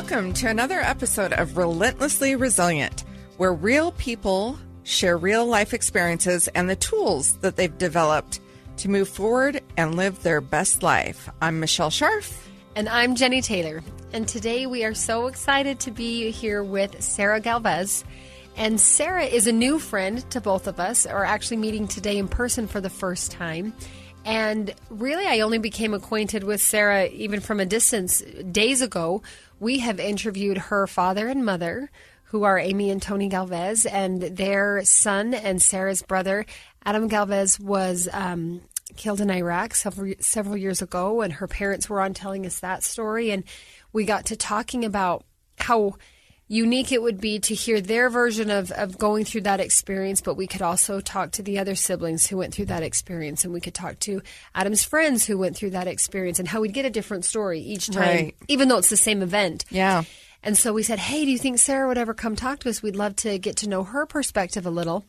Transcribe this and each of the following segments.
Welcome to another episode of Relentlessly Resilient, where real people share real life experiences and the tools that they've developed to move forward and live their best life. I'm Michelle Scharf. And I'm Jennie Taylor. And today we are so excited to be here with Sarah Galvez. And Sarah is a new friend to both of us, or actually meeting today in person for the first time. And really, I only became acquainted with Sarah even from a distance days ago. We have interviewed her father and mother, who are Amy and Tony Galvez, and their son and Sarah's brother, Adam Galvez, was killed in Iraq several years ago, and her parents were on telling us that story. And we got to talking about how unique it would be to hear their version of going through that experience, but we could also talk to the other siblings who went through that experience, and we could talk to Adam's friends who went through that experience, and how we'd get a different story each time, right, even though it's the same event. Yeah. And so we said, hey, do you think Sarah would ever come talk to us? We'd love to get to know her perspective a little.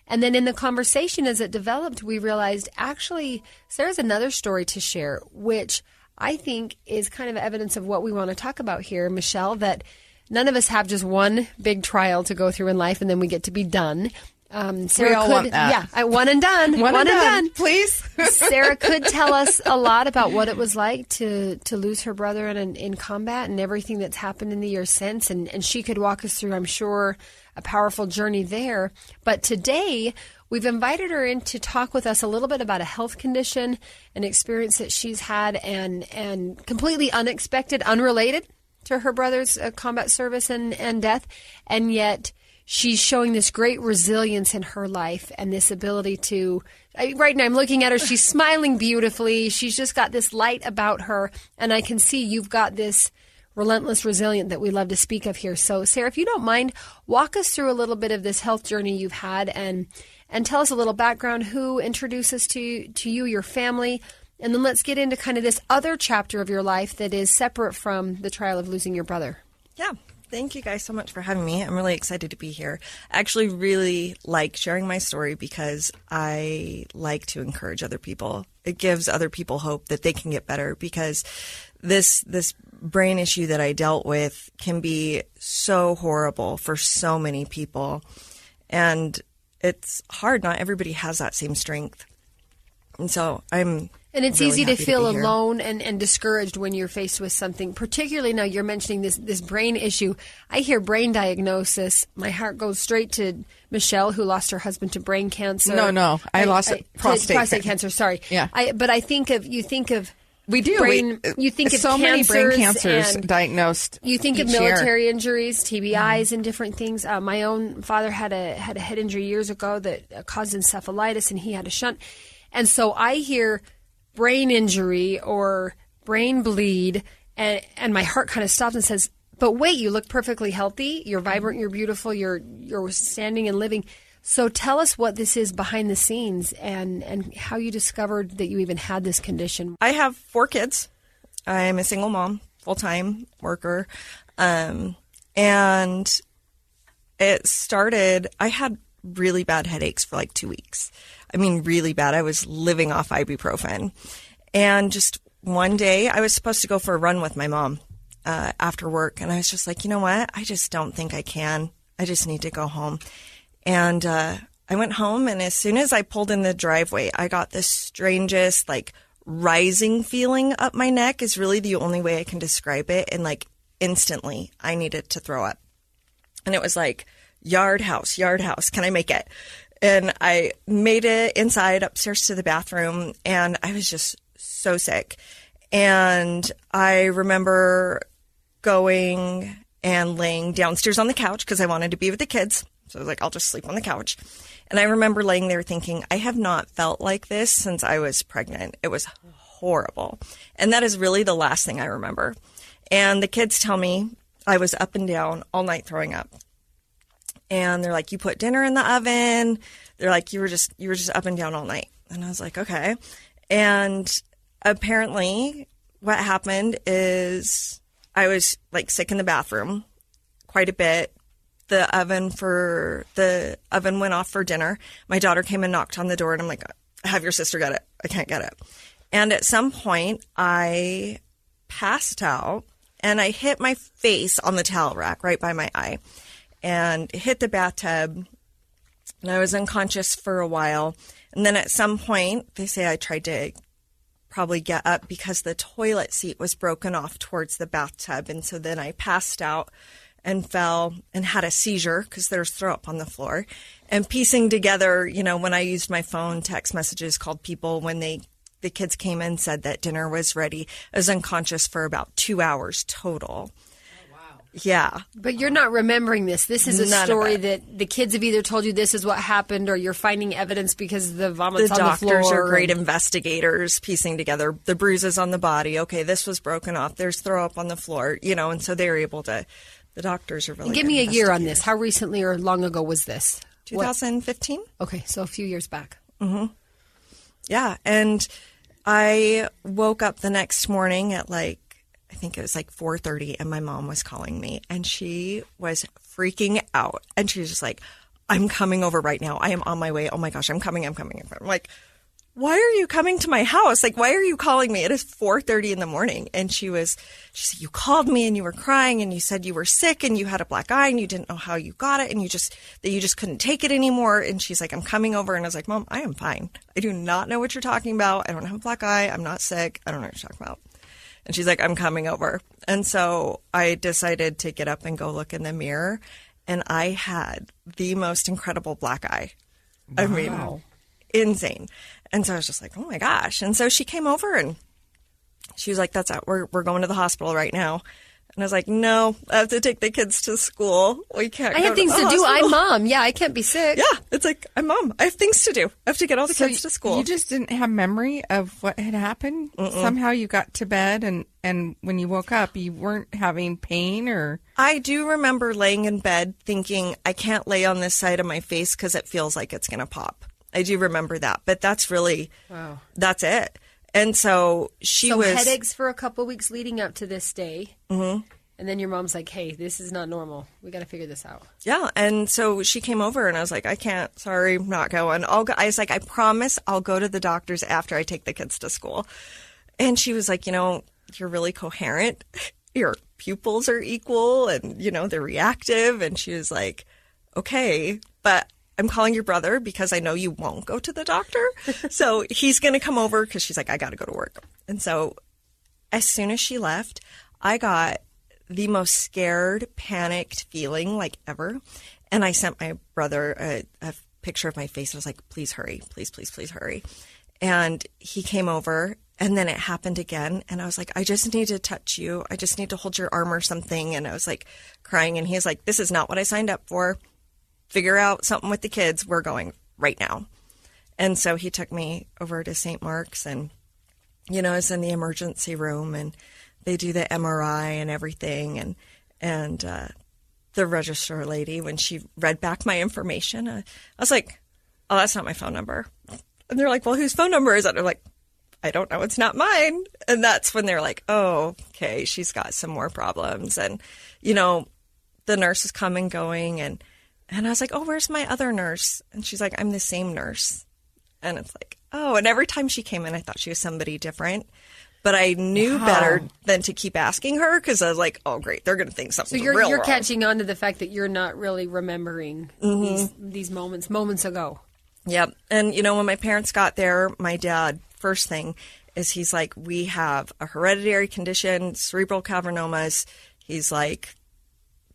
And then in the conversation as it developed, we realized actually Sarah's another story to share, which I think is kind of evidence of what we want to talk about here, Michelle, that none of us have just one big trial to go through in life and then we get to be done. Sarah we all want that. Yeah, one and done. One and done, please. Sarah could tell us a lot about what it was like to lose her brother in combat and everything that's happened in the years since. And she could walk us through, I'm sure, a powerful journey there. But today, we've invited her in to talk with us a little bit about a health condition, an experience that she's had, and completely unexpected, unrelated to her brother's combat service and death, and yet she's showing this great resilience in her life and this ability to, right now I'm looking at her, she's smiling beautifully, she's just got this light about her, and I can see you've got this relentless resilient that we love to speak of here. So Sarah, if you don't mind, walk us through a little bit of this health journey you've had, and tell us a little background, who introduced us to you, your family. And then let's get into kind of this other chapter of your life that is separate from the trial of losing your brother. Yeah. Thank you guys so much for having me. I'm really excited to be here. I actually really like sharing my story because I like to encourage other people. It gives other people hope that they can get better, because this brain issue that I dealt with can be so horrible for so many people. And it's hard. Not everybody has that same strength. And so And it's really easy to feel alone and discouraged when you're faced with something, particularly now you're mentioning this brain issue. I hear brain diagnosis. My heart goes straight to Michelle, who lost her husband to brain cancer. No. I lost prostate cancer. Sorry. Yeah. But you think of we do. You think of so many brain cancers diagnosed. You think of military injuries, TBIs, and different things. My own father had a head injury years ago that caused encephalitis, and he had a shunt. And so I hear brain injury or brain bleed, and my heart kind of stops and says, but wait, you look perfectly healthy, you're vibrant, you're beautiful, you're standing and living. So tell us what this is behind the scenes and how you discovered that you even had this condition. I have 4 kids. I'm a single mom, full-time worker. And it started, I had really bad headaches for like 2 weeks. I mean, really bad. I was living off ibuprofen. And just one day, I was supposed to go for a run with my mom after work. And I was just like, you know what? I just don't think I can. I just need to go home. And I went home, and as soon as I pulled in the driveway, I got this strangest, like, rising feeling up my neck is really the only way I can describe it. And, like, instantly, I needed to throw up. And it was like, yard house, can I make it? And I made it inside upstairs to the bathroom, and I was just so sick. And I remember going and laying downstairs on the couch because I wanted to be with the kids. So I was like, I'll just sleep on the couch. And I remember laying there thinking, I have not felt like this since I was pregnant. It was horrible. And that is really the last thing I remember. And the kids tell me I was up and down all night throwing up. And they're like, you put dinner in the oven. They're like, you were just up and down all night. And I was like, okay. And apparently what happened is I was like sick in the bathroom quite a bit. The oven went off for dinner. My daughter came and knocked on the door, and I'm like, have your sister get it. I can't get it. And at some point I passed out and I hit my face on the towel rack right by my eye and hit the bathtub, and I was unconscious for a while. And then at some point, they say I tried to probably get up because the toilet seat was broken off towards the bathtub. And so then I passed out and fell and had a seizure because there was throw up on the floor. And piecing together, you know, when I used my phone, text messages, called people when the kids came in, said that dinner was ready. I was unconscious for about 2 hours total. Yeah. But you're not remembering this. This is a story that the kids have either told you this is what happened, or you're finding evidence because the vomit's on the floor. The doctors are great investigators, piecing together the bruises on the body. Okay, this was broken off. There's throw up on the floor, you know, and so they're able to, the doctors are really Give me a year on this. How recently or long ago was this? 2015. Okay, so a few years back. Mm-hmm. Yeah, and I woke up the next morning at I think it was 4:30, and my mom was calling me, and she was freaking out. And she was just like, I'm coming over right now. I am on my way. Oh my gosh, I'm coming. I'm like, why are you coming to my house? Why are you calling me? It is 4:30 in the morning. And she said, you called me and you were crying and you said you were sick and you had a black eye and you didn't know how you got it and you just couldn't take it anymore. And she's like, I'm coming over. And I was like, Mom, I am fine. I do not know what you're talking about. I don't have a black eye. I'm not sick. I don't know what you're talking about. And she's like, I'm coming over. And so I decided to get up and go look in the mirror. And I had the most incredible black eye. Wow. I mean, insane. And so I was just like, oh my gosh. And so she came over and she was like, that's it. We're going to the hospital right now. And I was like, no, I have to take the kids to school. We can't. I have things to do. I'm mom. Yeah, I can't be sick. Yeah, it's like, I'm mom. I have things to do. I have to get all the kids to school. You just didn't have memory of what had happened? Mm-mm. Somehow you got to bed and when you woke up, you weren't having pain or? I do remember laying in bed thinking, I can't lay on this side of my face because it feels like it's going to pop. I do remember that. But that's really, that's it. And so she was... headaches for a couple of weeks leading up to this day. Mm-hmm. And then your mom's like, hey, this is not normal. We got to figure this out. Yeah. And so she came over and I was like, I can't. Sorry, I'm not going. I was like, I promise I'll go to the doctors after I take the kids to school. And she was like, you're really coherent. Your pupils are equal and, they're reactive. And she was like, okay, but I'm calling your brother because I know you won't go to the doctor. So he's going to come over because she's like, I got to go to work. And so as soon as she left, I got the most scared, panicked feeling ever. And I sent my brother a picture of my face. I was like, please hurry. Please, please, please hurry. And he came over and then it happened again. And I was like, I just need to touch you. I just need to hold your arm or something. And I was crying. And he's like, this is not what I signed up for. Figure out something with the kids. We're going right now. And so he took me over to St. Mark's and, I was in the emergency room and they do the MRI and everything. And the registrar lady, when she read back my information, I was like, oh, that's not my phone number. And they're like, well, whose phone number is it? I'm like, I don't know. It's not mine. And that's when they're like, oh, okay, she's got some more problems. And, the nurse is coming, going, and I was like, oh, where's my other nurse? And she's like, I'm the same nurse. And it's like, oh, and every time she came in, I thought she was somebody different. But I knew better than to keep asking her because I was like, oh, great, they're going to think something's real wrong. So you're catching on to the fact that you're not really remembering these moments ago. Yep. And, when my parents got there, my dad, first thing is he's like, we have a hereditary condition, cerebral cavernomas. He's like,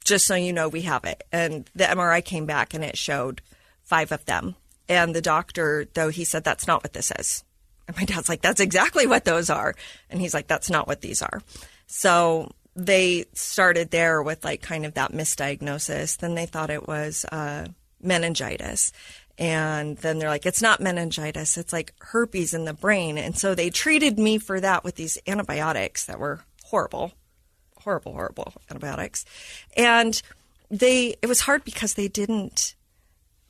just so you know, we have it. And the MRI came back and it showed 5 of them. And the doctor, though, he said, that's not what this is. And my dad's like, that's exactly what those are. And he's like, that's not what these are. So they started there with kind of that misdiagnosis. Then they thought it was meningitis. And then they're like, it's not meningitis. It's herpes in the brain. And so they treated me for that with these antibiotics that were horrible antibiotics. And it was hard because they didn't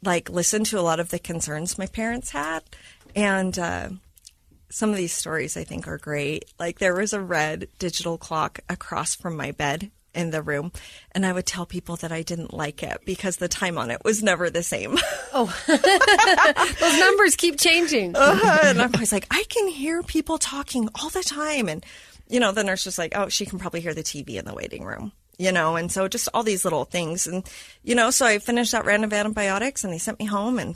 listen to a lot of the concerns my parents had. And some of these stories I think are great. There was a red digital clock across from my bed in the room, and I would tell people that I didn't like it because the time on it was never the same. Oh, those numbers keep changing. And I was like, I can hear people talking all the time. And, the nurse was like, oh, she can probably hear the TV in the waiting room, and so just all these little things. And, so I finished that round of antibiotics and they sent me home and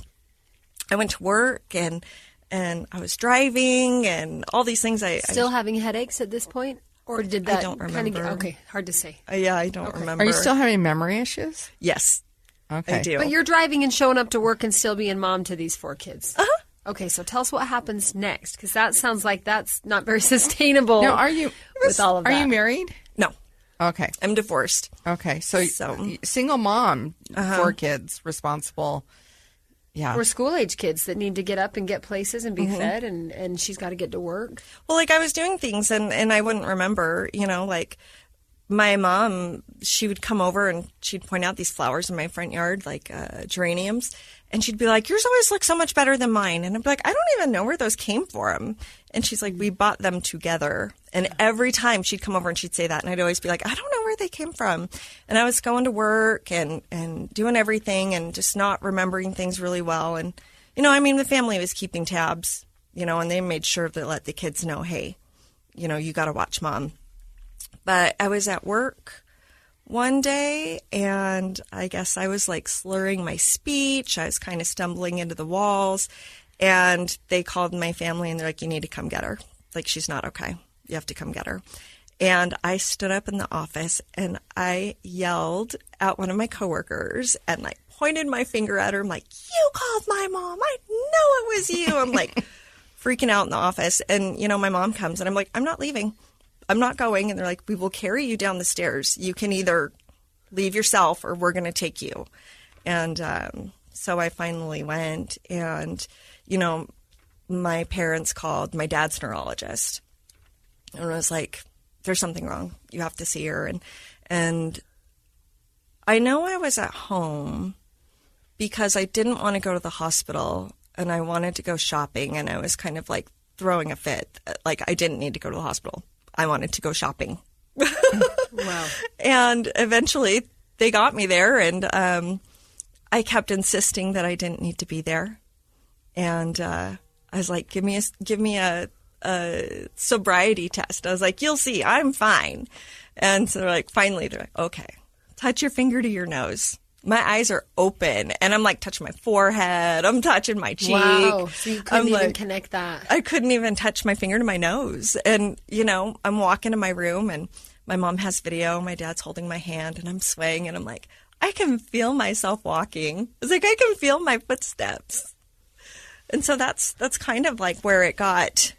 I went to work and I was driving and all these things. Still having headaches at this point? Or did that I don't remember. Okay, hard to say. Yeah, I don't remember. Are you still having memory issues? Yes. Okay. I do. But you're driving and showing up to work and still being mom to these 4 kids. Uh-huh. Okay, so tell us what happens next, because that sounds like that's not very sustainable. Now, are you with all of that? Are you married? No. Okay. I'm divorced. Okay, so single mom, 4 kids, responsible. Yeah. Or school-age kids that need to get up and get places and be fed, and she's got to get to work. Well, like I was doing things and I wouldn't remember, like my mom, she would come over and she'd point out these flowers in my front yard, like geraniums. And she'd be like, yours always look so much better than mine. And I'd be like, I don't even know where those came from. And she's like, we bought them together. And every time she'd come over and she'd say that. And I'd always be like, I don't know where they came from. And I was going to work and doing everything and just not remembering things really well. And, the family was keeping tabs, and they made sure to let the kids know, hey, you got to watch mom. But I was at work one day, and I guess I was like slurring my speech. I was kind of stumbling into the walls, and they called my family, and they're like, you need to come get her. Like, she's not okay. You have to come get her. And I stood up in the office, and I yelled at one of my coworkers and like pointed my finger at her. I'm like, you called my mom. I know it was you. I'm like freaking out in the office. And, my mom comes, and I'm like, I'm not leaving. I'm not going. And they're like, we will carry you down the stairs. You can either leave yourself or we're going to take you. And so I finally went. And, my parents called my dad's neurologist. And I was like, there's something wrong. You have to see her. And I know I was at home because I didn't want to go to the hospital and I wanted to go shopping. And I was kind of like throwing a fit. Like, I didn't need to go to the hospital. I wanted to go shopping. Wow. And eventually they got me there, and I kept insisting that I didn't need to be there. And I was like, give me a sobriety test. I was like, you'll see, I'm fine. And so finally they're like, okay, touch your finger to your nose. My eyes are open, and I'm like touching my forehead. I'm touching my cheek. Wow. So you couldn't even connect that. I couldn't even touch my finger to my nose. And, I'm walking to my room, and my mom has video. My dad's holding my hand, and I'm swaying, and I'm like, I can feel myself walking. It's like I can feel my footsteps. And so that's kind of like where it got,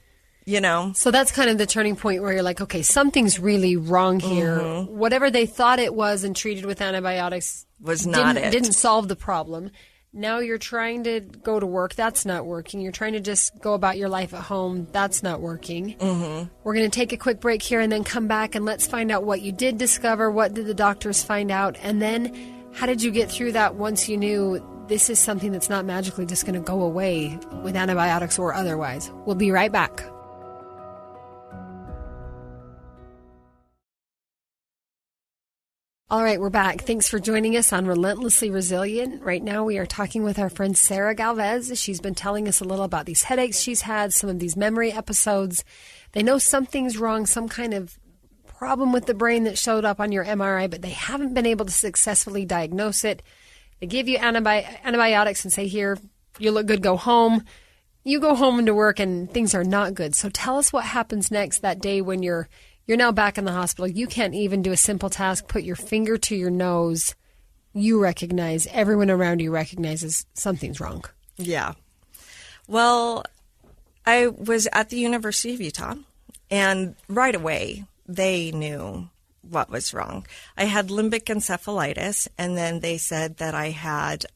So that's kind of the turning point where you're like, okay, something's really wrong here. Mm-hmm. Whatever they thought it was and treated with antibiotics was not didn't solve the problem. Now you're trying to go to work. That's not working. You're trying to just go about your life at home. That's not working. Mm-hmm. We're going to take a quick break here and then come back and let's find out what you did discover. What did the doctors find out? And then how did you get through that once you knew this is something that's not magically just going to go away with antibiotics or otherwise? We'll be right back. All right, we're back. Thanks for joining us on Relentlessly Resilient. Right now we are talking with our friend Sarah Galvez. She's been telling us a little about these headaches she's had, some of these memory episodes. They know something's wrong, some kind of problem with the brain that showed up on your MRI, but they haven't been able to successfully diagnose it. They give you antibiotics and say, here, you look good, go home. You go home into work and things are not good. So tell us what happens next that day when you're now back in the hospital. You can't even do a simple task, put your finger to your nose. You recognize, everyone around you recognizes something's wrong. Yeah. Well, I was at the University of Utah, and right away they knew what was wrong. I had limbic encephalitis, and then they said that I had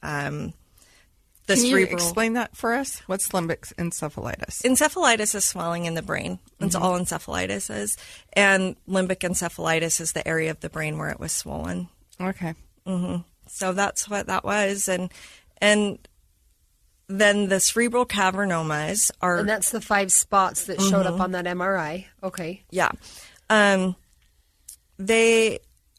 the cerebral. cerebral. Can you explain that for us? What's limbic encephalitis? Encephalitis is swelling in the brain. That's all encephalitis is. And limbic encephalitis is the area of the brain where it was swollen. Okay. Mm-hmm. So that's what that was. And then the cerebral cavernomas are... And that's the 5 spots that showed up on that MRI. Okay. Yeah.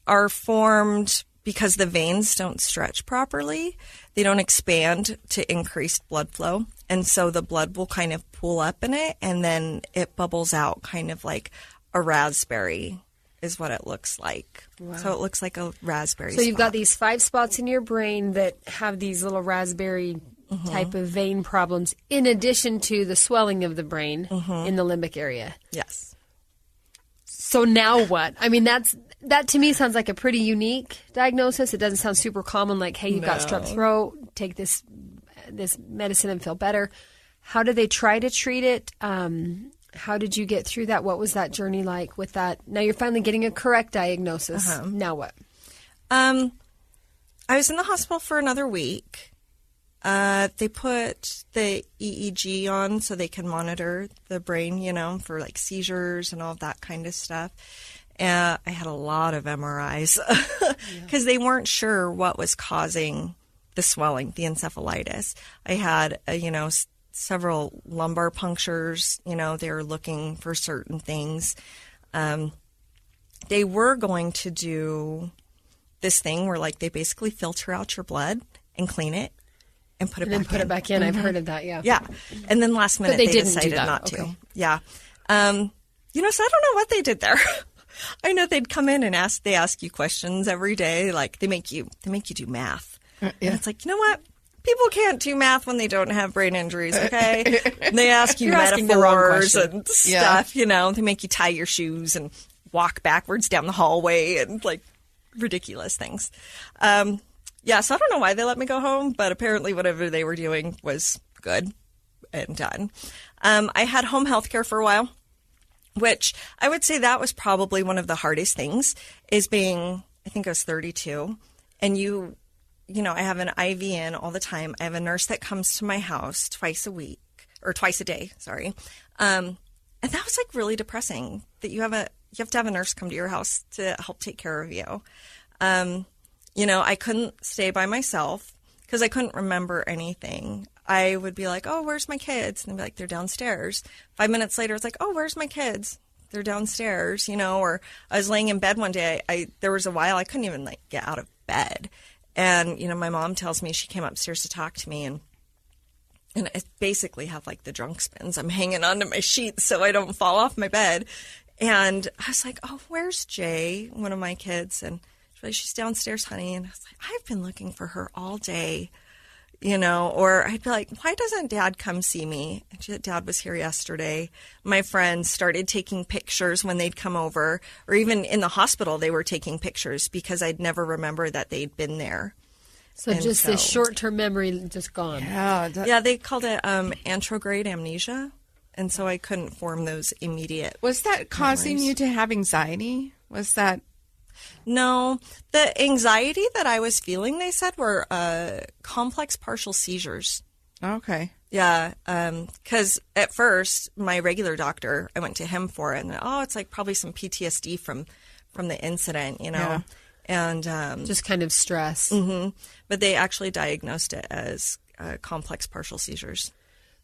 are formed because the veins don't stretch properly. They don't expand to increase blood flow. And so the blood will kind of pool up in it, and then it bubbles out kind of like a raspberry is what it looks like. Wow. So it looks like a raspberry So you've spot. got these 5 spots in your brain that have these little raspberry type of vein problems in addition to the swelling of the brain in the limbic area. Yes. So now what? I mean, that to me sounds like a pretty unique diagnosis. It doesn't sound super common, like, hey, you've got strep throat, take this medicine and feel better. How did they try to treat it? How did you get through that? What was that journey like with that? Now you're finally getting a correct diagnosis. Now what? I was in the hospital for another week. They put the EEG on so they can monitor the brain, for like seizures and all of that kind of stuff. I had a lot of MRIs because they weren't sure what was causing the swelling, the encephalitis. I had, several lumbar punctures. They were looking for certain things. They were going to do this thing where, like, they basically filter out your blood and clean it and put it back in. Put it back in. I've heard of that, yeah. Yeah. And then last minute they decided not to. Yeah. So I don't know what they did there. I know they'd come in and they ask you questions every day. Like, they make you do math. And it's like, you know what? People can't do math when they don't have brain injuries, okay? And they ask you metaphors and stuff, They make you tie your shoes and walk backwards down the hallway and, like, ridiculous things. So I don't know why they let me go home, but apparently whatever they were doing was good and done. I had home health care for a while, which I would say that was probably one of the hardest things, is being, I think I was 32, and I have an IV in all the time. I have a nurse that comes to my house twice a day, sorry. And that was, like, really depressing that you have to have a nurse come to your house to help take care of you. I couldn't stay by myself because I couldn't remember anything. I would be like, oh, where's my kids? And they'd be like, they're downstairs. 5 minutes later, it's like, oh, where's my kids? They're downstairs, or I was laying in bed one day. There was a while I couldn't even, like, get out of bed. And, my mom tells me she came upstairs to talk to me, and I basically have, like, the drunk spins. I'm hanging onto my sheets so I don't fall off my bed. And I was like, oh, where's Jay, one of my kids? And she's like, she's downstairs, honey. And I was like, I've been looking for her all day, or I'd be like, why doesn't Dad come see me? And Dad was here yesterday. My friends started taking pictures when they'd come over, or even in the hospital, they were taking pictures because I'd never remember that they'd been there. So this short-term memory just gone. Yeah, they called it anterograde amnesia. And so I couldn't form those immediate. Was that causing you to have anxiety? Was that? No. The anxiety that I was feeling, they said, were complex partial seizures. Okay. Yeah. Because at first, my regular doctor, I went to him for it. And, it's like probably some PTSD from the incident, Yeah. And just kind of stress. Mm-hmm. But they actually diagnosed it as complex partial seizures.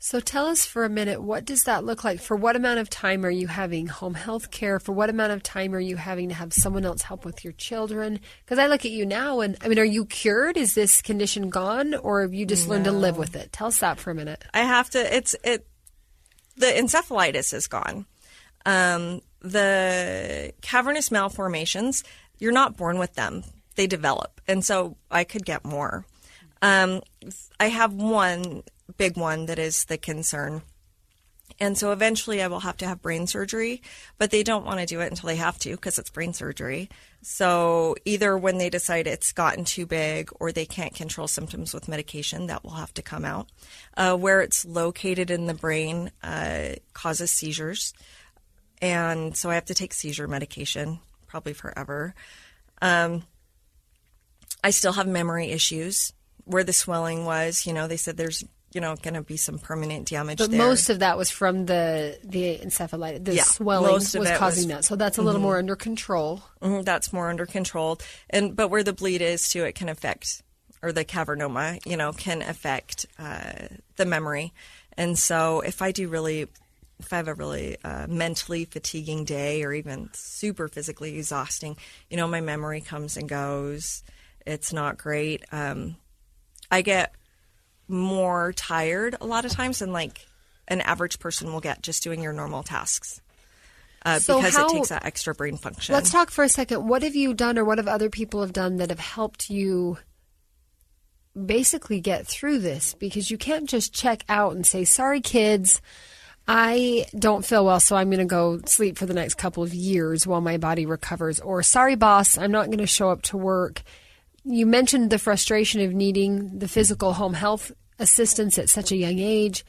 So tell us for a minute, what does that look like? For what amount of time are you having home health care? For what amount of time are you having to have someone else help with your children? Because I look at you now and, are you cured? Is this condition gone? Or have you just learned to live with it? Tell us that for a minute. I have to, the encephalitis is gone. The cavernous malformations, you're not born with them. They develop. And so I could get more. I have one big one that is the concern. And so eventually I will have to have brain surgery, but they don't want to do it until they have to because it's brain surgery. So either when they decide it's gotten too big or they can't control symptoms with medication, that will have to come out. Where it's located in the brain causes seizures. And so I have to take seizure medication probably forever. I still have memory issues where the swelling was. They said there's going to be some permanent damage there. But most of that was from the encephalitis. The swelling was causing that. So that's a little more under control. Mm-hmm, that's more under control. But where the bleed is, too, it can affect, or the cavernoma, can affect the memory. And so if I do really if I have a really mentally fatiguing day or even super physically exhausting, my memory comes and goes. It's not great. I get more tired a lot of times than like an average person will get just doing your normal tasks. Because it takes that extra brain function. Let's talk for a second. What have you done or what have other people have done that have helped you basically get through this? Because you can't just check out and say, sorry, kids, I don't feel well, so I'm going to go sleep for the next couple of years while my body recovers. Or, sorry, boss, I'm not going to show up to work. You mentioned the frustration of needing the physical home health assistance at such a young age.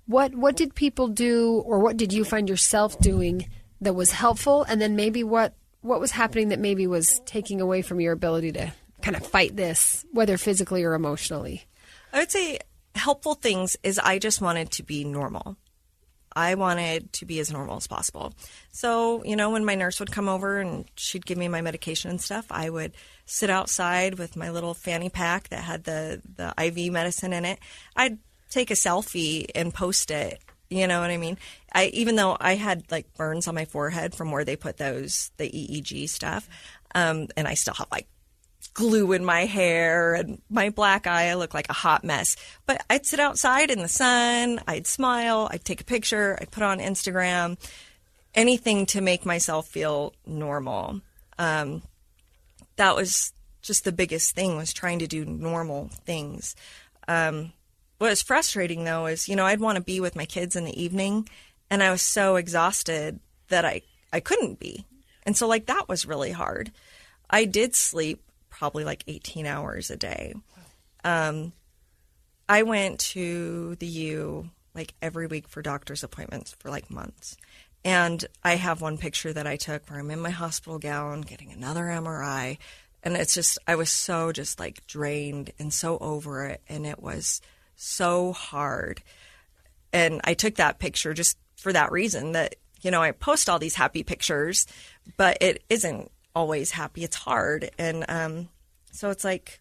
What did people do, or what did you find yourself doing that was helpful? And then maybe what was happening that maybe was taking away from your ability to kind of fight this, whether physically or emotionally? I would say helpful things is I just wanted to be normal. I wanted to be as normal as possible. So, when my nurse would come over and she'd give me my medication and stuff, I would sit outside with my little fanny pack that had the IV medicine in it. I'd take a selfie and post it. You know what I mean? Even though I had like burns on my forehead from where they put the EEG stuff, and I still have like glue in my hair and my black eye, I look like a hot mess. But I'd sit outside in the sun, I'd smile, I'd take a picture, I'd put on Instagram, anything to make myself feel normal. That was just the biggest thing, was trying to do normal things. What was frustrating, though, is, I'd want to be with my kids in the evening, and I was so exhausted that I couldn't be. And so, like, that was really hard. I did sleep probably like 18 hours a day. I went to the U like every week for doctor's appointments for like months. And I have one picture that I took where I'm in my hospital gown getting another MRI. And it's just, I was so just like drained and so over it. And it was so hard. And I took that picture just for that reason, that, I post all these happy pictures, but it isn't always happy. It's hard. And so it's like,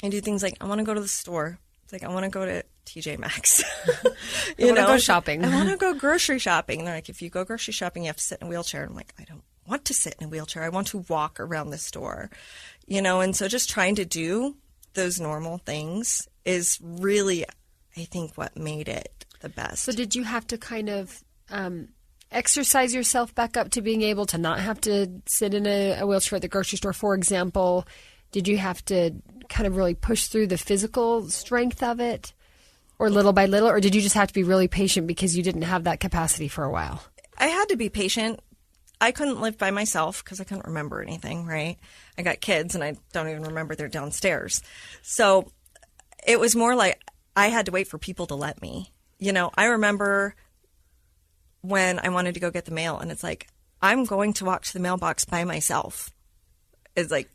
I do things like, I want to go to the store. It's like, I want to go to TJ Maxx. I want to go shopping. I want to go grocery shopping. And they're like, if you go grocery shopping, you have to sit in a wheelchair. And I'm like, I don't want to sit in a wheelchair. I want to walk around the store, and so just trying to do those normal things is really, I think, what made it the best. So did you have to kind of exercise yourself back up to being able to not have to sit in a wheelchair at the grocery store, for example? Did you have to kind of really push through the physical strength of it, or little by little, or did you just have to be really patient because you didn't have that capacity for a while? I had to be patient. I couldn't live by myself because I couldn't remember anything, right? I got kids and I don't even remember they're downstairs. So it was more like I had to wait for people to let me. I remember when I wanted to go get the mail, and it's like, I'm going to walk to the mailbox by myself. It's like,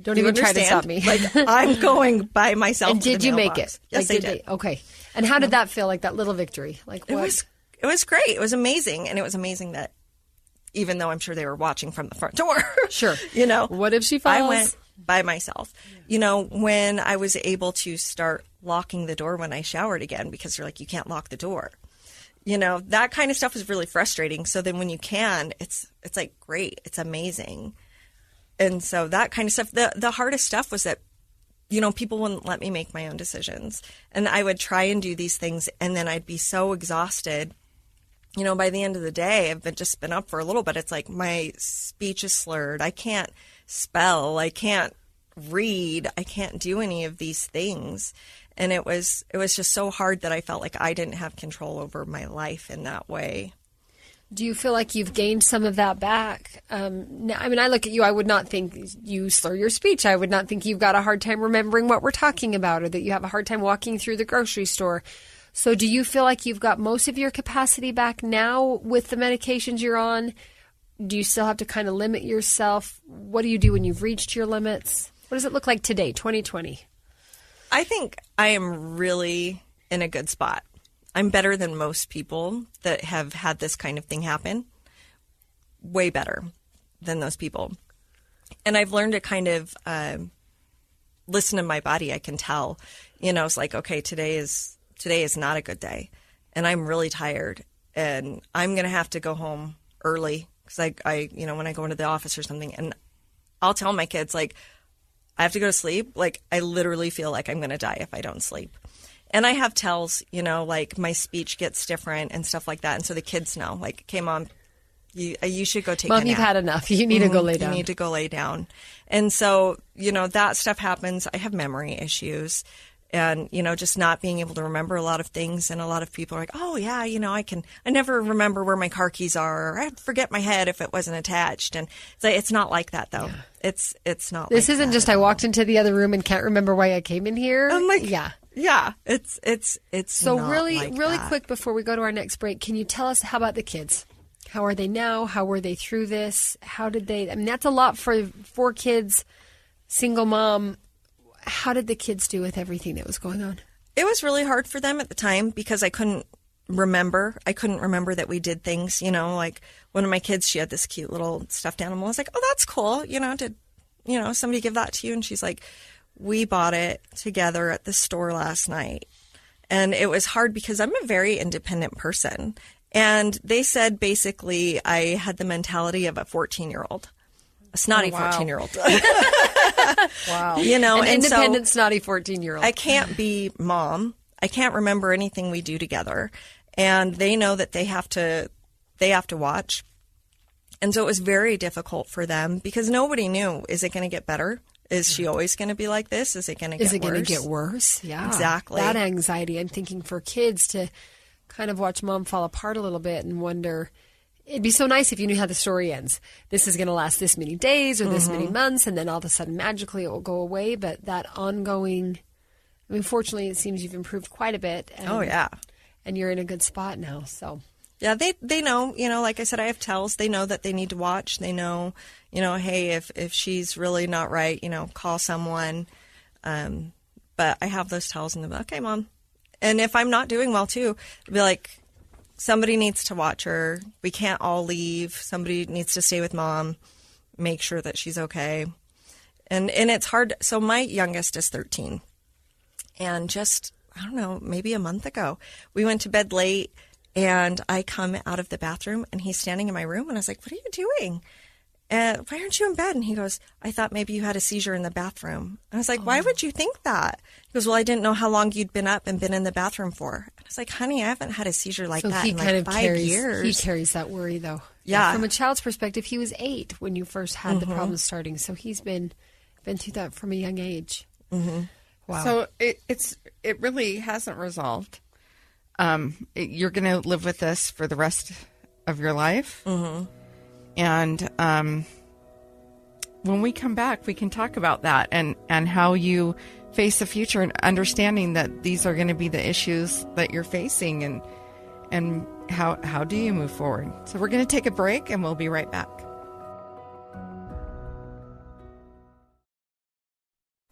don't even try to stop me. Like, I'm going by myself. And did you make mailbox. it? Yes, I did. Okay. And how did that feel, like that little victory? Like, what? It was great. It was amazing. And it was amazing that even though I'm sure they were watching from the front door. Sure. What if she falls? I went by myself. When I was able to start locking the door when I showered again, because you're like, you can't lock the door. That kind of stuff is really frustrating. So then when you can, it's like, great. It's amazing. And so that kind of stuff, the hardest stuff was that, people wouldn't let me make my own decisions. And I would try and do these things, and then I'd be so exhausted. By the end of the day, I've just been up for a little bit. It's like my speech is slurred. I can't spell. I can't read. I can't do any of these things. And it was just so hard that I felt like I didn't have control over my life in that way. Do you feel like you've gained some of that back? I look at you, I would not think you slur your speech. I would not think you've got a hard time remembering what we're talking about, or that you have a hard time walking through the grocery store. So do you feel like you've got most of your capacity back now with the medications you're on? Do you still have to kind of limit yourself? What do you do when you've reached your limits? What does it look like today, 2020? I think I am really in a good spot. I'm better than most people that have had this kind of thing happen. Way better than those people. And I've learned to kind of listen to my body. I can tell, it's like, okay, today is not a good day, and I'm really tired. and I'm going to have to go home early because I, you know, when I go into the office or something, and I'll tell my kids, like, I have to go to sleep. Like, I literally feel like I'm going to die if I don't sleep. And I have tells, you know, like my speech gets different and stuff like that. And so the kids know, like, okay, Mom, you should go take a nap. Mom, you've had enough. You need to go lay down. You need to go lay down. And so, you know, that stuff happens. I have memory issues and, you know, just not being able to remember a lot of things. And a lot of people are like, oh, yeah, you know, I never remember where my car keys are. Or I'd forget my head if it wasn't attached. And it's not like that, though. Yeah. It's not This like isn't that just I walked into the other room and can't remember why I came in here. I'm like, yeah. Yeah, it's so not really, like really that. quick before we go to our next break, can you tell us how about the kids? How are they now? How were they through this? How did they? I mean, that's a lot for 4 kids, single mom. How did the kids do with everything that was going on? It was really hard for them at the time because I couldn't remember. I couldn't remember that we did things. You know, like one of my kids, she had this cute little stuffed animal. I was like, oh, that's cool. You know, did somebody give that to you? And she's like, we bought it together at the store last night. And it was hard because I'm a very independent person. And they said basically I had the mentality of a 14-year-old, a snotty 14-year-old. Wow. You know, An independent, snotty 14-year-old. I can't be Mom. I can't remember anything we do together. And they know that they have to watch. And so it was very difficult for them because nobody knew, is it going to get better? Is she always going to be like this? Is it going to get worse? Is it going to get worse? Yeah. Exactly. That anxiety. I'm thinking for kids to kind of watch Mom fall apart a little bit and wonder, it'd be so nice if you knew how the story ends. This is going to last this many days or this many months, and then all of a sudden magically it will go away. But that ongoing, I mean, fortunately it seems you've improved quite a bit. And, oh, yeah. And you're in a good spot now, so. Yeah, they know, you know, like I said, I have tells. They know that they need to watch. They know, you know, hey, if she's really not right, you know, call someone. But I have those tells and they'll be like, okay, Mom. And if I'm not doing well, too, I'll be like, somebody needs to watch her. We can't all leave. Somebody needs to stay with Mom, make sure that she's okay. And it's hard. So my youngest is 13. And just, I don't know, maybe a month ago, we went to bed late. And I come out of the bathroom, and he's standing in my room, and I was like, what are you doing? Why aren't you in bed? And he goes, I thought maybe you had a seizure in the bathroom. And I was like, why would you think that? He goes, well, I didn't know how long you'd been up and been in the bathroom for. And I was like, honey, I haven't had a seizure like that in like 5 years. He carries that worry, though. Yeah. From a child's perspective, he was 8 when you first had the problem starting. So he's been through that from a young age. Mm-hmm. Wow. So it really hasn't resolved. You're going to live with this for the rest of your life. Mm-hmm. And when we come back, we can talk about that and how you face the future and understanding that these are going to be the issues that you're facing and how do you move forward. So we're going to take a break and we'll be right back.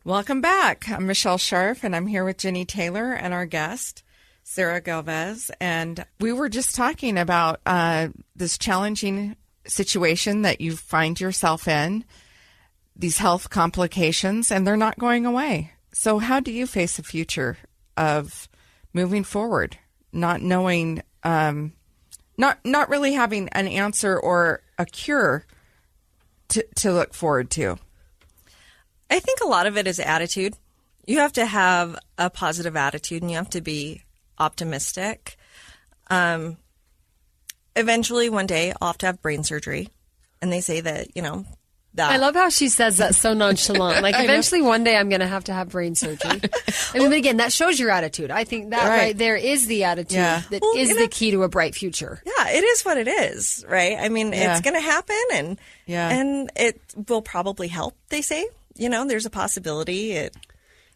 Welcome back. I'm Michelle Scharf and I'm here with Jennie Taylor and our guest, Sarah Galvez, and we were just talking about this challenging situation that you find yourself in, these health complications, and they're not going away. So how do you face the future of moving forward, not knowing, not really having an answer or a cure to look forward to? I think a lot of it is attitude. You have to have a positive attitude, and you have to be optimistic. Eventually one day I'll have to have brain surgery, and they say that, you know, that I love how she says that so nonchalant. Like, eventually one day I'm going to have brain surgery. I mean, but again, that shows your attitude. I think that right there is the attitude that is the key to a bright future. Yeah, it is what it is, right? I mean, it's going to happen, and it will probably help, they say. You know, there's a possibility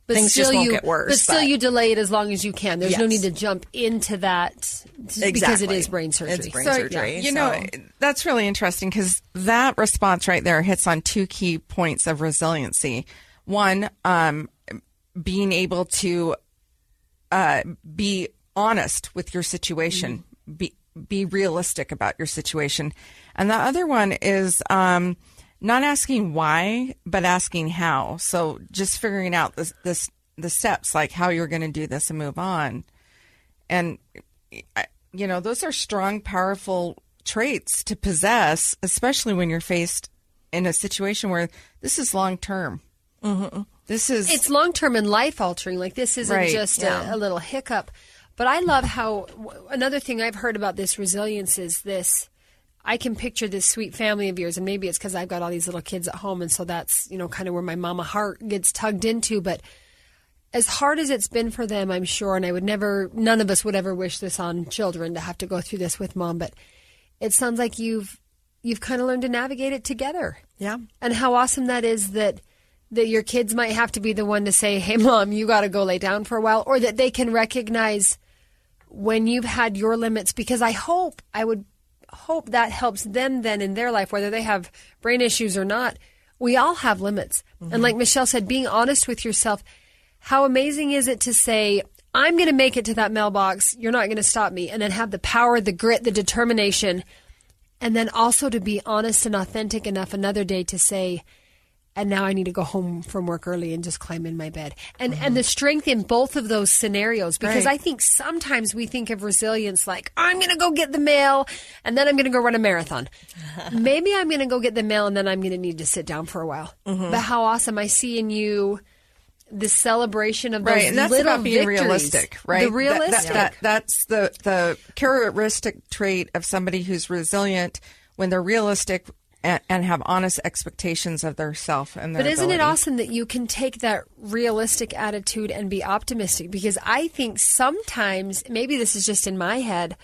but things just won't get worse. But still, you delay it as long as you can. There's no need to jump into that because it is brain surgery. It's brain surgery. You know, that's really interesting because that response right there hits on 2 key points of resiliency. One, being able to be honest with your situation, be realistic about your situation. And the other one is not asking why, but asking how. So just figuring out the steps, like how you're going to do this and move on. And those are strong, powerful traits to possess, especially when you're faced in a situation where this is long term. Mm-hmm. It's long term and life altering. Like this isn't just a little hiccup. But I love how another thing I've heard about this resilience is this. I can picture this sweet family of yours, and maybe it's because I've got all these little kids at home, and so that's kind of where my mama heart gets tugged into. But as hard as it's been for them, I'm sure, and none of us would ever wish this on children to have to go through this with mom. But it sounds like you've kind of learned to navigate it together. Yeah, and how awesome that is that your kids might have to be the one to say, "Hey, mom, you got to go lay down for a while," or that they can recognize when you've had your limits, because I would hope that helps them then in their life, whether they have brain issues or not. We all have limits. Mm-hmm. And like Michelle said, being honest with yourself, how amazing is it to say, I'm going to make it to that mailbox. You're not going to stop me. And then have the power, the grit, the determination. And then also to be honest and authentic enough another day to say, and now I need to go home from work early and just climb in my bed. And the strength in both of those scenarios, because I think sometimes we think of resilience like, I'm going to go get the mail and then I'm going to go run a marathon. Maybe I'm going to go get the mail and then I'm going to need to sit down for a while. Mm-hmm. But how awesome I see in you the celebration of those and that's little about being victories. Realistic, right? The realistic. That's the characteristic trait of somebody who's resilient when they're realistic and have honest expectations of their self and their But isn't ability. it awesome that you can take that realistic attitude and be optimistic? Because I think sometimes, maybe this is just in my head,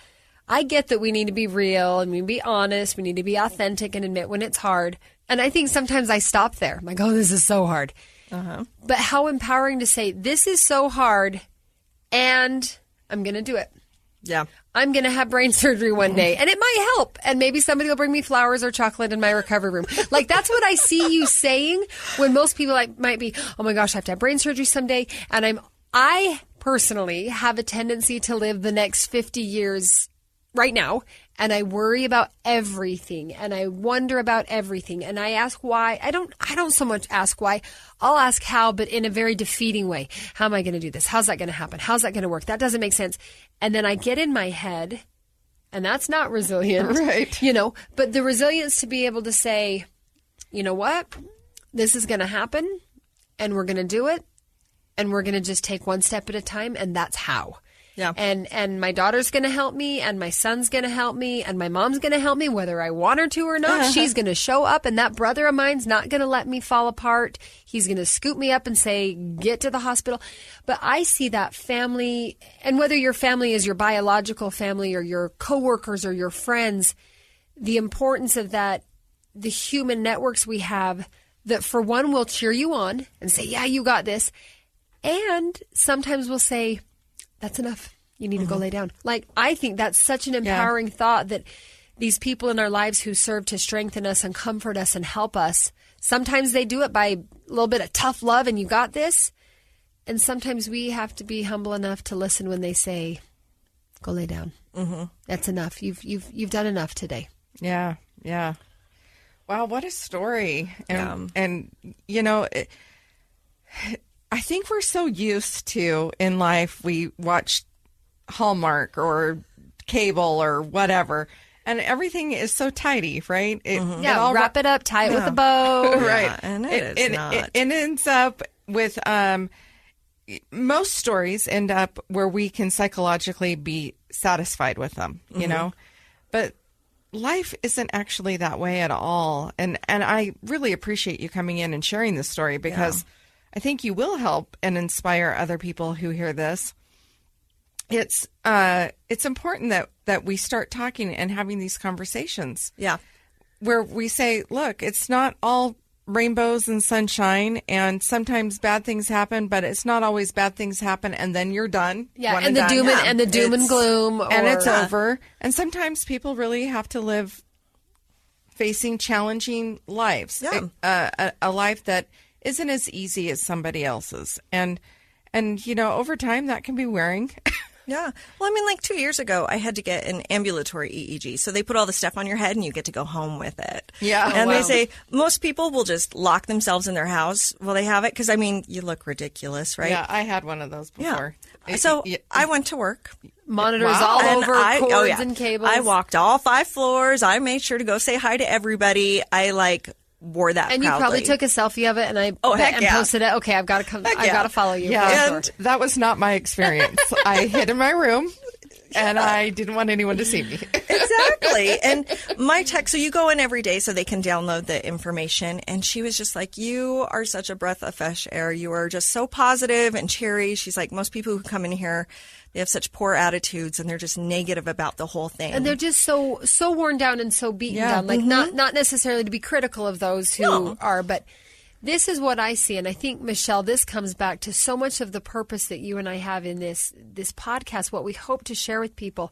I get that we need to be real and we need to be honest, we need to be authentic and admit when it's hard. And I think sometimes I stop there. I'm like, oh, this is so hard. Uh-huh. But how empowering to say, this is so hard and I'm going to do it. Yeah. I'm going to have brain surgery one day, and it might help. And maybe somebody will bring me flowers or chocolate in my recovery room. Like, that's what I see you saying when most people might be, oh my gosh, I have to have brain surgery someday. And I personally have a tendency to live the next 50 years right now, and I worry about everything, and I wonder about everything, and I ask why. I don't so much ask why. I'll ask how, but in a very defeating way. How am I going to do this? How's that going to happen? How's that going to work? That doesn't make sense. And then I get in my head, and that's not resilient. Right. But the resilience to be able to say, you know what? This is going to happen, and we're going to do it, and we're going to just take one step at a time, and that's how. Yeah. And my daughter's going to help me, and my son's going to help me, and my mom's going to help me, whether I want her to or not. She's going to show up, and that brother of mine's not going to let me fall apart. He's going to scoop me up and say, get to the hospital. But I see that family, and whether your family is your biological family or your coworkers or your friends, the importance of that, the human networks we have that for one will cheer you on and say, yeah, you got this. And sometimes we'll say, that's enough. You need to go lay down. Like, I think that's such an empowering thought that these people in our lives who serve to strengthen us and comfort us and help us, sometimes they do it by a little bit of tough love and you got this. And sometimes we have to be humble enough to listen when they say, go lay down. Mm-hmm. That's enough. You've done enough today. Yeah. Yeah. Wow. What a story. And I think we're so used to in life, we watch Hallmark or cable or whatever, and everything is so tidy, right? Wrap it up, tie it with a bow. Right. Yeah, and it's not. It ends up with, most stories end up where we can psychologically be satisfied with them, you know? But life isn't actually that way at all. And I really appreciate you coming in and sharing this story because I think you will help and inspire other people who hear this. It's important that we start talking and having these conversations. Yeah. Where we say, look, it's not all rainbows and sunshine, and sometimes bad things happen, but it's not always bad things happen and then you're done. Yeah, and the doom and the doom and gloom. And it's over. And sometimes people really have to live facing challenging lives. Yeah. A life that isn't as easy as somebody else's. And over time that can be wearing. Yeah. Well, I mean, like 2 years ago, I had to get an ambulatory EEG. So they put all the stuff on your head and you get to go home with it. Yeah. And they say most people will just lock themselves in their house while they have it. Because, I mean, you look ridiculous, right? Yeah, I had one of those before. So I went to work. Monitors all over, cords and cables. I walked all 5 floors. I made sure to go say hi to everybody. I wore that and proudly. You probably took a selfie of it and posted it. Okay, I've got to come. I've got to follow you. Yeah, and that was not my experience. I hid in my room. And I didn't want anyone to see me. Exactly. And my tech, so you go in every day so they can download the information. And she was just like, you are such a breath of fresh air. You are just so positive and cheery. She's like, most people who come in here, they have such poor attitudes and they're just negative about the whole thing. And they're just so worn down and so beaten down. Like not necessarily to be critical of those who are, but this is what I see. And I think, Michelle, this comes back to so much of the purpose that you and I have in this podcast, what we hope to share with people.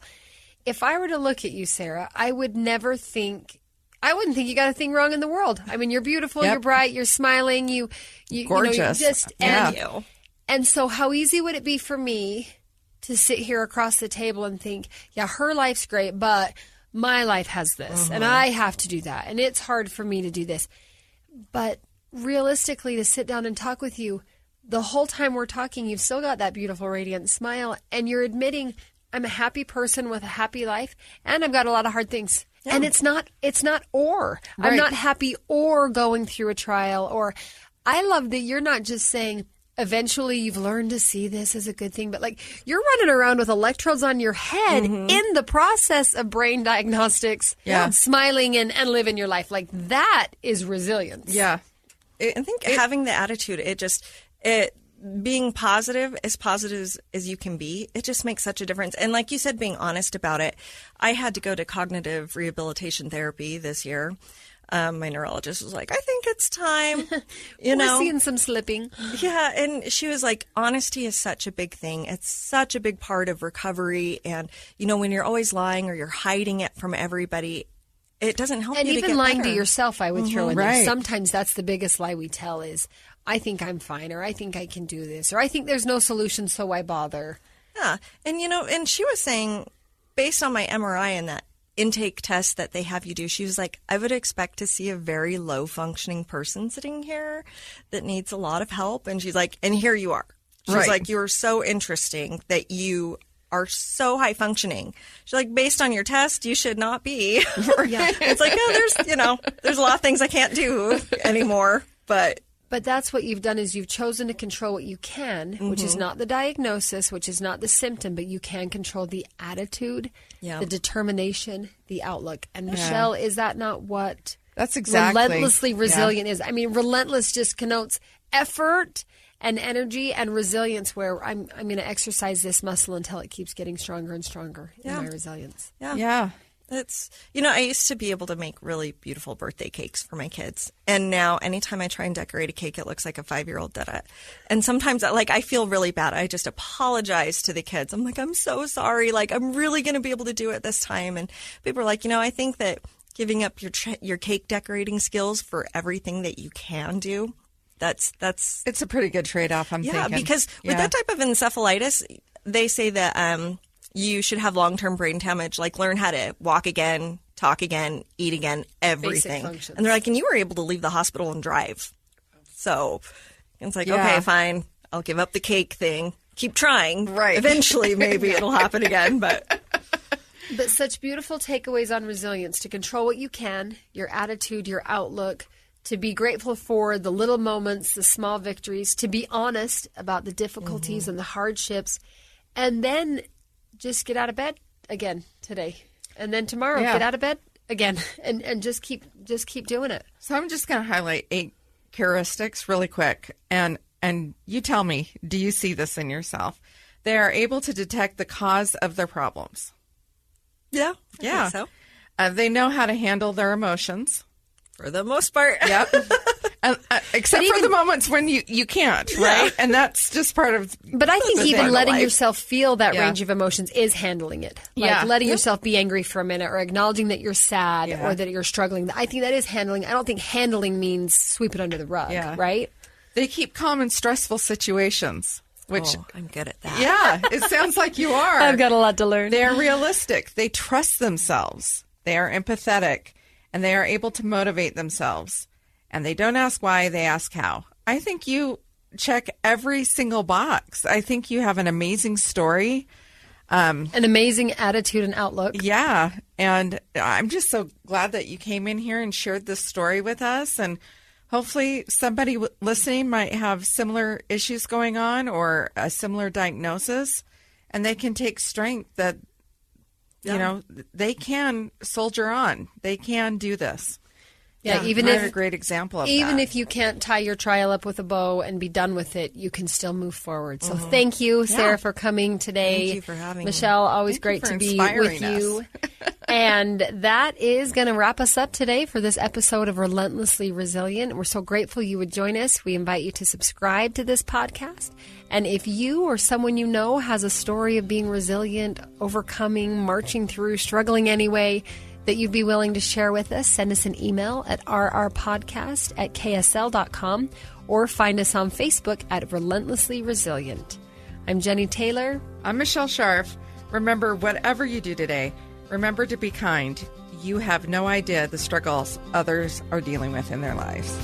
If I were to look at you, Sarah, I wouldn't think you got a thing wrong in the world. I mean, you're beautiful, you're bright, you're smiling, you gorgeous. And so how easy would it be for me to sit here across the table and think, yeah, her life's great, but my life has this and I have to do that. And it's hard for me to do this. But realistically, to sit down and talk with you, the whole time we're talking, you've still got that beautiful, radiant smile, and you're admitting, I'm a happy person with a happy life, and I've got a lot of hard things. Yeah. And it's not or. Right. I'm not happy or going through a trial, or I love that you're not just saying, eventually you've learned to see this as a good thing, but like you're running around with electrodes on your head in the process of brain diagnostics, smiling and living your life. Like that is resilience. Yeah. I think having the attitude, being positive as you can be, it just makes such a difference. And like you said, being honest about it. I had to go to cognitive rehabilitation therapy this year. My neurologist was like, I think it's time. We're seeing some slipping. Yeah. And she was like, honesty is such a big thing. It's such a big part of recovery. And, when you're always lying or you're hiding it from everybody, it doesn't help and you to even get lying better. to yourself, I would throw in there. Right. Sometimes that's the biggest lie we tell is, I think I'm fine, or I think I can do this, or I think there's no solution, so why bother? Yeah. And, and she was saying, based on my MRI and that intake test that they have you do, she was like, I would expect to see a very low-functioning person sitting here that needs a lot of help. And she's like, and here you are. She's like, you're so interesting that you are so high functioning. She's like, based on your test, you should not be. It's like, there's a lot of things I can't do anymore. But that's what you've done is you've chosen to control what you can, which is not the diagnosis, which is not the symptom, but you can control the attitude, the determination, the outlook. And Michelle, is that not what that's exactly relentlessly resilient is? I mean, relentless just connotes effort and energy and resilience, where I'm going to exercise this muscle until it keeps getting stronger and stronger in my resilience. Yeah. It's, I used to be able to make really beautiful birthday cakes for my kids. And now anytime I try and decorate a cake, it looks like a 5-year-old did it. And sometimes I feel really bad. I just apologize to the kids. I'm like, I'm so sorry. Like, I'm really going to be able to do it this time. And people are like, I think that giving up your cake decorating skills for everything that you can do, it's a pretty good trade-off, I'm thinking. Yeah, because with that type of encephalitis, they say that you should have long-term brain damage, like learn how to walk again, talk again, eat again, everything. And they're like, and you were able to leave the hospital and drive. So it's like, okay, fine. I'll give up the cake thing. Keep trying. Right. Eventually, maybe it'll happen again. But such beautiful takeaways on resilience: to control what you can, your attitude, your outlook, to be grateful for the little moments, the small victories, to be honest about the difficulties and the hardships, and then just get out of bed again today, and then tomorrow get out of bed again, and just keep doing it. So I'm just going to highlight 8 characteristics really quick, and you tell me, do you see this in yourself? They are able to detect the cause of their problems. Yeah, I think so. They know how to handle their emotions. For the most part. Yep. Except for the moments when you can't, right? And that's just part of. But I think even letting yourself feel that range of emotions is handling it. Like letting yourself be angry for a minute, or acknowledging that you're sad or that you're struggling. I think that is handling. I don't think handling means sweep it under the rug, right? They keep calm in stressful situations. Which I'm good at that. Yeah, it sounds like you are. I've got a lot to learn. They're realistic. They trust themselves. They are empathetic. And they are able to motivate themselves. And they don't ask why, they ask how. I think you check every single box. I think you have an amazing story. An amazing attitude and outlook. Yeah. And I'm just so glad that you came in here and shared this story with us. And hopefully somebody listening might have similar issues going on or a similar diagnosis, and they can take strength that, you know, they can soldier on. They can do this. Yeah, even if a great example of even that. if you can't tie your trial up with a bow and be done with it, you can still move forward. So thank you, Sarah, for coming today. Thank you for having me. Michelle, always great to be with you. And that is going to wrap us up today for this episode of Relentlessly Resilient. We're so grateful you would join us. We invite you to subscribe to this podcast. And if you or someone you know has a story of being resilient, overcoming, marching through, struggling anyway, that you'd be willing to share with us, send us an email at rrpodcast@ksl.com or find us on Facebook at Relentlessly Resilient. I'm Jennie Taylor. I'm Michelle Scharf. Remember, whatever you do today, remember to be kind. You have no idea the struggles others are dealing with in their lives.